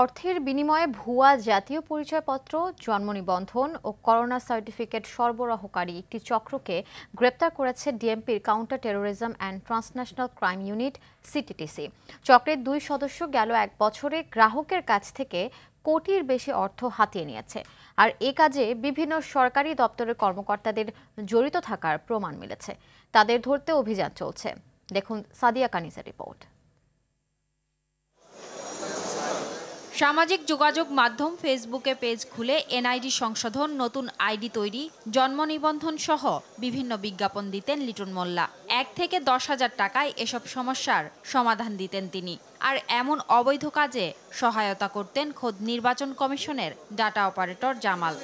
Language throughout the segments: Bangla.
অর্থের বিনিময়ে ভুয়া জাতীয় পরিচয়পত্র, জন্ম নিবন্ধন ও করোনা সার্টিফিকেট সরবরাহকারী একটি চক্রকে গ্রেপ্তার করেছে ডিএমপির counter terrorism and transnational crime unit CTTC. চক্রের 2 সদস্য গেল 1 বছরে গ্রাহকের কাছ থেকে কোটির বেশি অর্থ হাতিয়ে নিয়েছে। আর এ কাজে বিভিন্ন সরকারি দপ্তরের কর্মকর্তাদের জড়িত থাকার প্রমাণ মিলেছে। তাদের ধরতে অভিযান চলছে। দেখুন সাদিয়া কানিজের রিপোর্ট। সামাজিক যোগাযোগ মাধ্যম ফেসবুকে পেজ খুলে এনআইডি সংশোধন, নতুন আইডি তৈরি, জন্ম নিবন্ধন সহ বিভিন্ন বিজ্ঞাপন দিতেন লিটন মোল্লা। 1 থেকে 10,000 টাকায় এসব সমস্যার সমাধান দিতেন তিনি। আর এমন অবৈধ কাজে সহায়তা করতেন খোদ নির্বাচন কমিশনের ডাটা অপারেটর জামাল।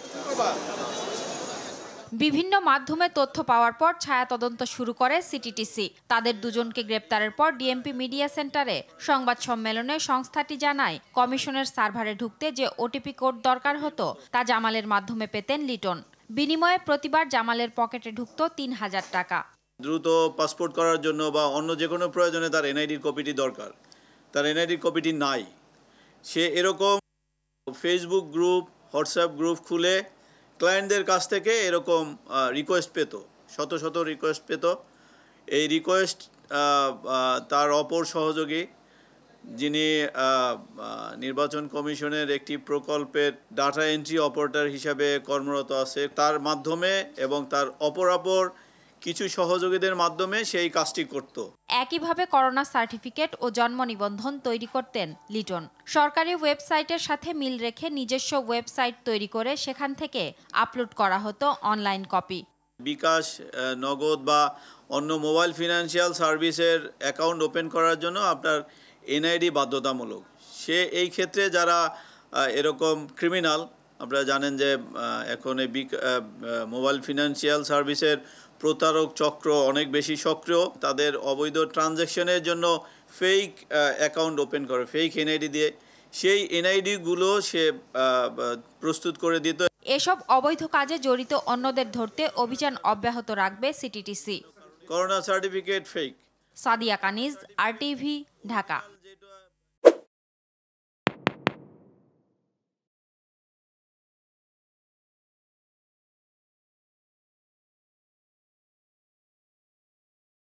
বিভিন্ন মাধ্যমে তথ্য পাওয়ার পর ছায়া তদন্ত শুরু করে সিটিটিসি। তাদের দুজনকে গ্রেপ্তারের পর ডিএমপি মিডিয়া সেন্টারে সংবাদ সম্মেলনে সংস্থাটি জানায়, কমিশনের সার্ভারে ঢুকতে যে ওটিপি কোড দরকার হতো তা জামালের মাধ্যমে পেতেন লিটন। বিনিময়ে প্রতিবার জামালের পকেটে ঢুকত 3,000 টাকা। দ্রুত পাসপোর্ট করার জন্য বা অন্য যে কোনো প্রয়োজনে তার এনআইডির কপিটি দরকার, তার এনআইডির কপিটি নাই। সে এরকম ফেসবুক গ্রুপ, হোয়াটসঅ্যাপ গ্রুপ খুলে ক্লায়েন্টদের কাছ থেকে এরকম রিকোয়েস্ট পেত, শত শত রিকোয়েস্ট পেত। এই রিকোয়েস্ট তার অপর সহযোগী, যিনি নির্বাচন কমিশনের একটি প্রকল্পের ডাটা এন্ট্রি অপারেটর হিসাবে কর্মরত আছে, তার মাধ্যমে এবং তার অপর কিছু সহযোগীদের মাধ্যমে সেই কাজটি করত। একইভাবে করোনা সার্টিফিকেট ও জন্ম নিবন্ধন তৈরি করতেন লিটন। সরকারি ওয়েবসাইটের সাথে মিল রেখে নিজস্ব ওয়েবসাইট তৈরি করে সেখান থেকে আপলোড করা হতো অনলাইন কপি। বিকাশ, নগদ বা অন্য মোবাইল ফিনান্সিয়াল সার্ভিসের অ্যাকাউন্ট ওপেন করার জন্য আপনার এনআইডি বাধ্যতামূলক। সে এই ক্ষেত্রে যারা এরকম ক্রিমিনাল, আপনারা জানেন যে এখন এই মোবাইল ফিনান্সিয়াল সার্ভিসের প্রতারক চক্র অনেক বেশি সক্রিয়। তাদের অবৈধ ট্রানজ্যাকশনের জন্য ফেক অ্যাকাউন্ট ওপেন করে, ফেক এনআইডি দিয়ে সেই এনআইডিগুলো সে প্রস্তুত করে দিত। এসব অবৈধ কাজে জড়িত অন্যদের ধরতে অভিযান অব্যাহত রাখবে CTTC. Corona certificate fake. Sadia Kaniz, RTV, Dhaka.